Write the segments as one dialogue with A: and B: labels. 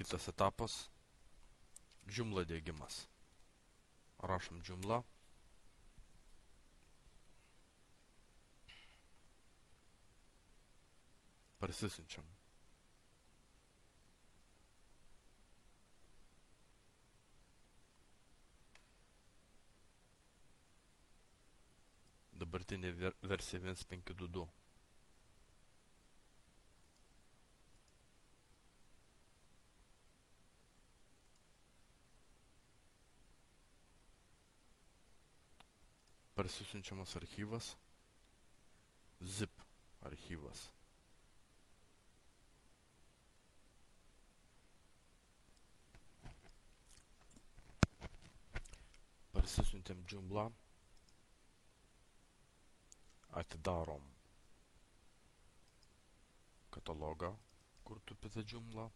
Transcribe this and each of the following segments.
A: Kitas etapas – Joomla diegimas. Rašom Joomla. Parsisiunčiam. Dabartinė versija 1.5.2. Parsisiunčiamas archyvas, zip archyvas. Parsisiuntėm Joomla, atidarom katalogą, kur tupite Joomla.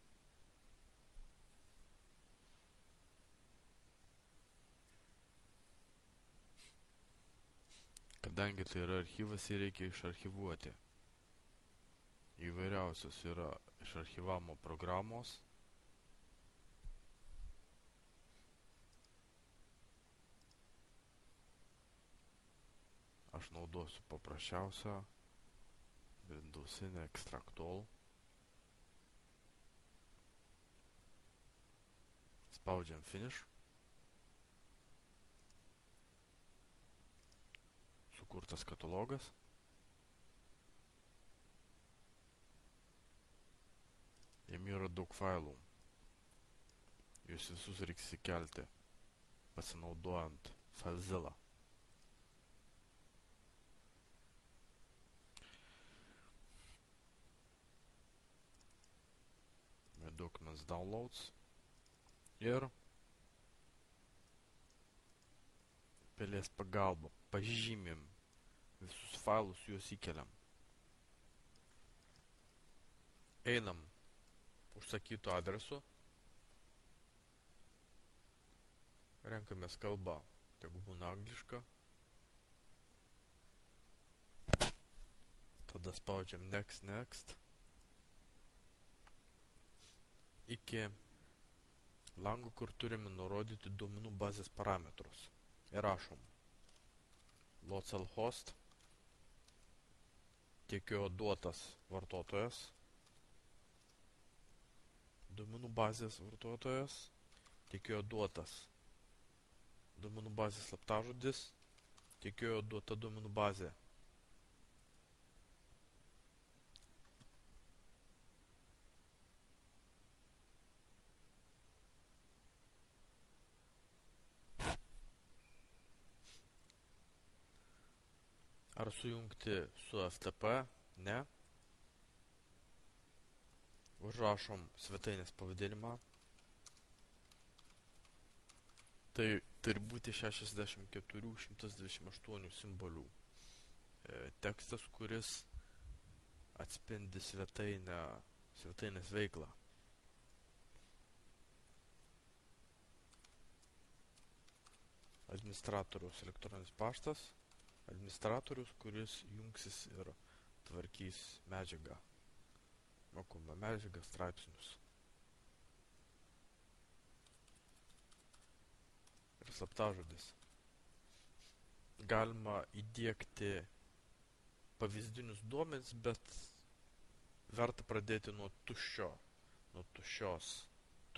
A: Kadangi tai yra archyvas, jį reikia išarchyvuoti. Įvairiausios yra išarchyvavimo programos. Aš naudosiu paprasčiausią Windowsinę Extractol. Spaudžiam Finish. Sukurtas katalogas. Jame yra daug failų. Jūs visus reiks įkelti, pasinaudojant FileZilla. Documents Downloads. Ir pelės pagalba pažymim visus failus, juos įkeliam. Einam užsakytų adresu. Renkamės kalbą, tegu būna angliška. Tada spaudžiam Next, Next. Iki lango, kur turime nurodyti duomenų bazės parametrus. Ir rašom localhost, tiekėjo duotas vartotojas, duomenų bazės vartotojas, tiekėjo duotas duomenų bazės slaptažodis, tiekėjo duota duomenų bazė. Ar sujungti su FTP? Ne. Užrašom svetainės pavadinimą. Tai turi būti 64-128 simbolių tekstas, kuris atspindi svetainės veiklą. Administratoriaus elektroninis paštas. Administratorius, kuris jungsis ir tvarkys medžiagą, mokomą medžiagą, straipsnius. Ir slaptažodis. Galima įdiegti pavyzdinius duomenis, bet verta pradėti nuo tuščios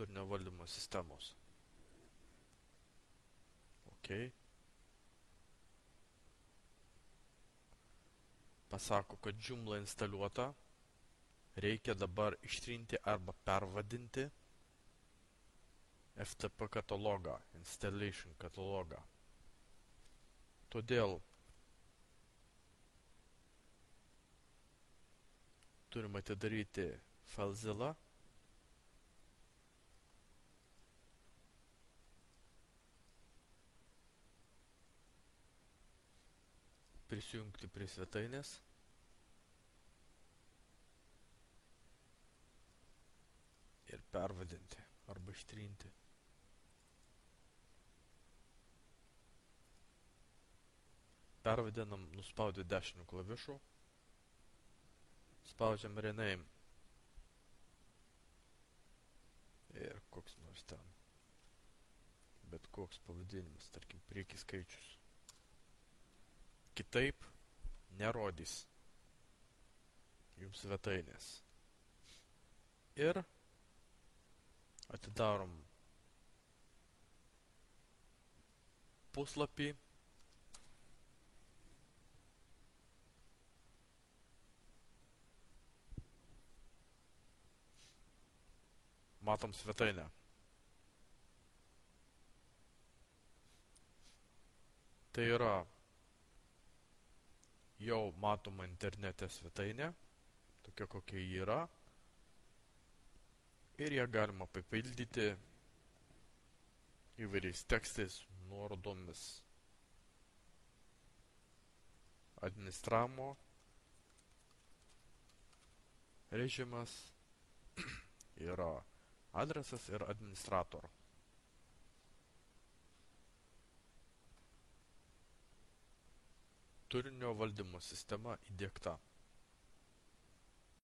A: turinio valdymo sistemos. Ok. Pasako, kad Joomla instaliuota, reikia dabar ištrinti arba pervadinti FTP katalogą, installation katalogą. Todėl turime atidaryti FileZilla, prisijungti prie svetainės ir pervadinti arba ištrinti. Pervadinam nuspaudę dešiniu klavišu, spaudžiam Rename ir koks nors ten, bet koks pavadinimas, tarkim, priekį skaičius. Kitaip nerodys jums svetainės. Ir atidarom puslapį. Matom svetainę. Tai yra jau matoma internete svetainė, tokia kokia ji yra. Ir ją galima papildyti įvairiais tekstais, nuorodomis. Administravimo režimas yra adresas ir administrator. Turinio valdymo sistema įdiegta.